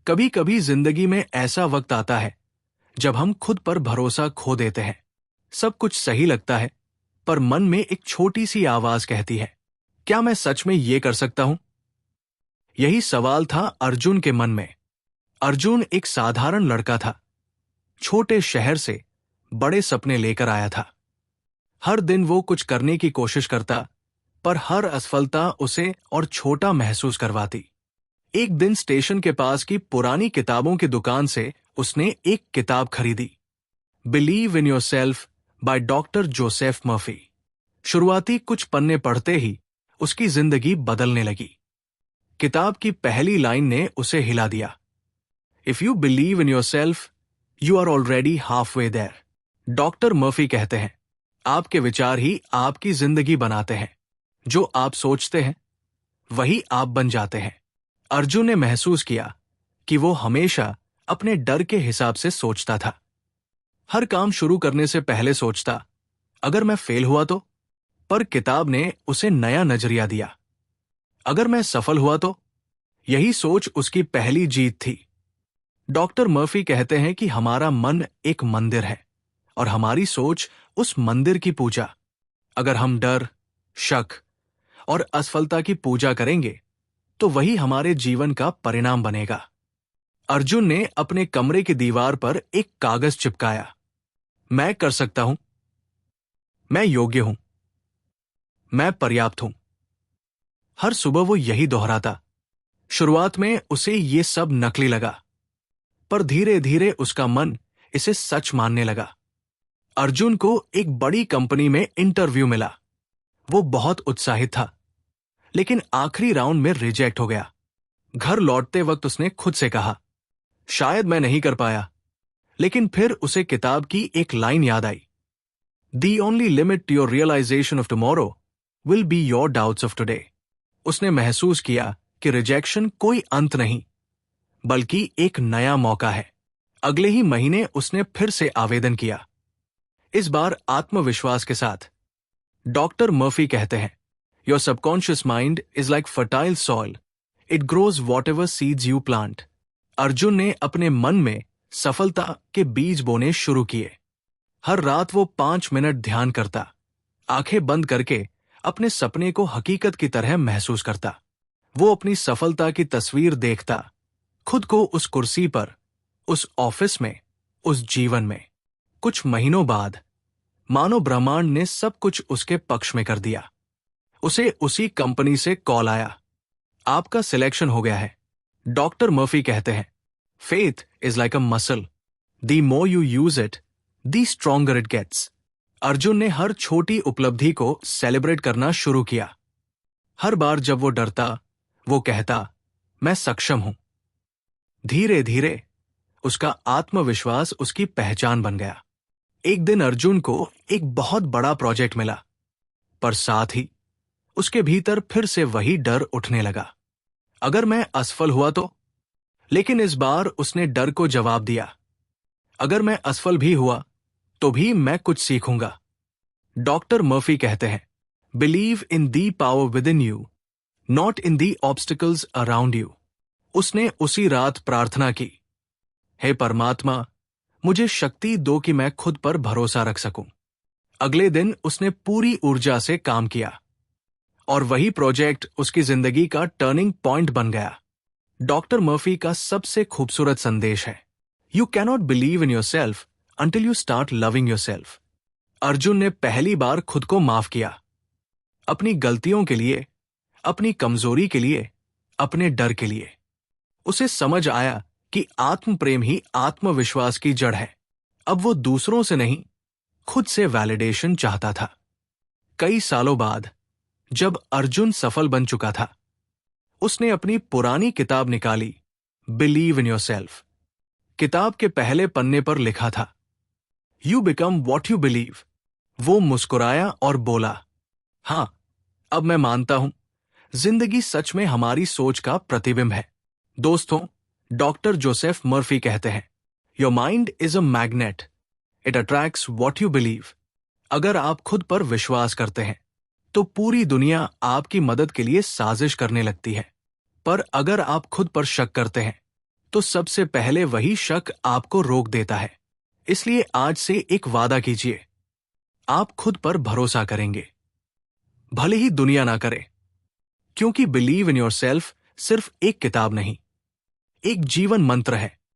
कभी कभी जिंदगी में ऐसा वक्त आता है जब हम खुद पर भरोसा खो देते हैं। सब कुछ सही लगता है, पर मन में एक छोटी सी आवाज कहती है, क्या मैं सच में ये कर सकता हूं? यही सवाल था अर्जुन के मन में। अर्जुन एक साधारण लड़का था। छोटे शहर से बड़े सपने लेकर आया था। हर दिन वो कुछ करने की कोशिश करता, पर हर असफलता उसे और छोटा महसूस करवाती। एक दिन स्टेशन के पास की पुरानी किताबों की दुकान से उसने एक किताब खरीदी, believe in yourself by doctor Joseph Murphy. शुरुआती कुछ पन्ने पढ़ते ही उसकी जिंदगी बदलने लगी। किताब की पहली लाइन ने उसे हिला दिया। If you believe in yourself, you are already half way there. Doctor Murphy कहते हैं, आपके विचार ही आपकी जिंदगी बनाते हैं। जो आप सोचते हैं वही आप बन जाते हैं। अर्जुन ने महसूस किया कि वो हमेशा अपने डर के हिसाब से सोचता था। हर काम शुरू करने से पहले सोचता, अगर मैं फेल हुआ तो? पर किताब ने उसे नया नजरिया दिया। अगर मैं सफल हुआ तो? यही सोच उसकी पहली जीत थी। डॉक्टर मर्फी कहते हैं कि हमारा मन एक मंदिर है और हमारी सोच उस मंदिर की पूजा। अगर हम डर, शक और असफलता की पूजा करेंगे तो वही हमारे जीवन का परिणाम बनेगा। अर्जुन ने अपने कमरे की दीवार पर एक कागज चिपकाया। मैं कर सकता हूं, मैं योग्य हूं, मैं पर्याप्त हूं। हर सुबह वो यही दोहराता। शुरुआत में उसे ये सब नकली लगा, पर धीरे धीरे उसका मन इसे सच मानने लगा। अर्जुन को एक बड़ी कंपनी में इंटरव्यू मिला। वो बहुत उत्साहित था, लेकिन आखिरी राउंड में रिजेक्ट हो गया। घर लौटते वक्त उसने खुद से कहा, शायद मैं नहीं कर पाया। लेकिन फिर उसे किताब की एक लाइन याद आई, the only limit to your realisation of tomorrow will be your doubts of today. उसने महसूस किया कि रिजेक्शन कोई अंत नहीं, बल्कि एक नया मौका है। अगले ही महीने उसने फिर से आवेदन किया, इस बार आत्मविश्वास के साथ। डॉक्टर मर्फी कहते हैं, your subconscious mind is like fertile soil, it grows what ever seeds you plant. Arjun ने अपने मन में सफलता के बीज बोने शुरू किए। हर रात वो 5 मिनट ध्यान करता, आंखें बंद करके अपने सपने को हकीकत की तरह महसूस करता। वो अपनी सफलता की तस्वीर देखता, खुद को उस कुर्सी पर, उस ऑफिस में, उस जीवन में। कुछ महीनों बाद मानो ब्रह्मांड ने सब कुछ उसके पक्ष में कर दिया। उसे उसी कंपनी से कॉल आया, आपका सिलेक्शन हो गया है। डॉक्टर मर्फी कहते हैं, faith is like a muscle, the more you use it the stronger it gets. Arjun ने हर छोटी उपलब्धि को सेलिब्रेट करना शुरू किया। हर बार जब वो डरता, वो कहता, मैं सक्षम हूं। धीरे धीरे उसका आत्मविश्वास उसकी पहचान बन गया। एक दिन अर्जुन को एक बहुत बड़ा प्रोजेक्ट मिला, पर साथ ही उसके भीतर फिर से वही डर उठने लगा, अगर मैं असफल हुआ तो? लेकिन इस बार उसने डर को जवाब दिया, अगर मैं असफल भी हुआ तो भी मैं कुछ सीखूंगा। डॉक्टर मर्फी कहते हैं, believe in the power with in you, not in the obstacles around you. उसने उसी रात प्रार्थना की, हे परमात्मा, मुझे शक्ति दो कि मैं खुद पर भरोसा रख सकूं। अगले दिन उसने पूरी ऊर्जा से काम किया और वही प्रोजेक्ट उसकी जिंदगी का टर्निंग पॉइंट बन गया। डॉक्टर मर्फी का सबसे खूबसूरत संदेश है, you cannot believe in yourself until you start loving yourself. Arjun ने पहली बार खुद को माफ किया, अपनी गलतियों के लिए, अपनी कमजोरी के लिए, अपने डर के लिए। उसे समझ आया कि आत्म प्रेम ही आत्मविश्वास की जड़ है। अब वो दूसरों से नहीं, खुद से वैलिडेशन चाहता था। कई सालों बाद जब अर्जुन सफल बन चुका था, उसने अपनी पुरानी किताब निकाली, बिलीव इन योरसेल्फ। किताब के पहले पन्ने पर लिखा था, you become what you believe. वो मुस्कुराया और बोला, हां, अब मैं मानता हूं, जिंदगी सच में हमारी सोच का प्रतिबिंब है। दोस्तों, डॉक्टर जोसेफ मर्फी कहते हैं, your mind is a magnet, it attracts what you believe. अगर आप खुद पर विश्वास करते हैं तो पूरी दुनिया आपकी मदद के लिए साजिश करने लगती है। पर अगर आप खुद पर शक करते हैं तो सबसे पहले वही शक आपको रोक देता है। इसलिए आज से एक वादा कीजिए, आप खुद पर भरोसा करेंगे, भले ही दुनिया ना करे। क्योंकि बिलीव इन योरसेल्फ सिर्फ एक किताब नहीं, एक जीवन मंत्र है।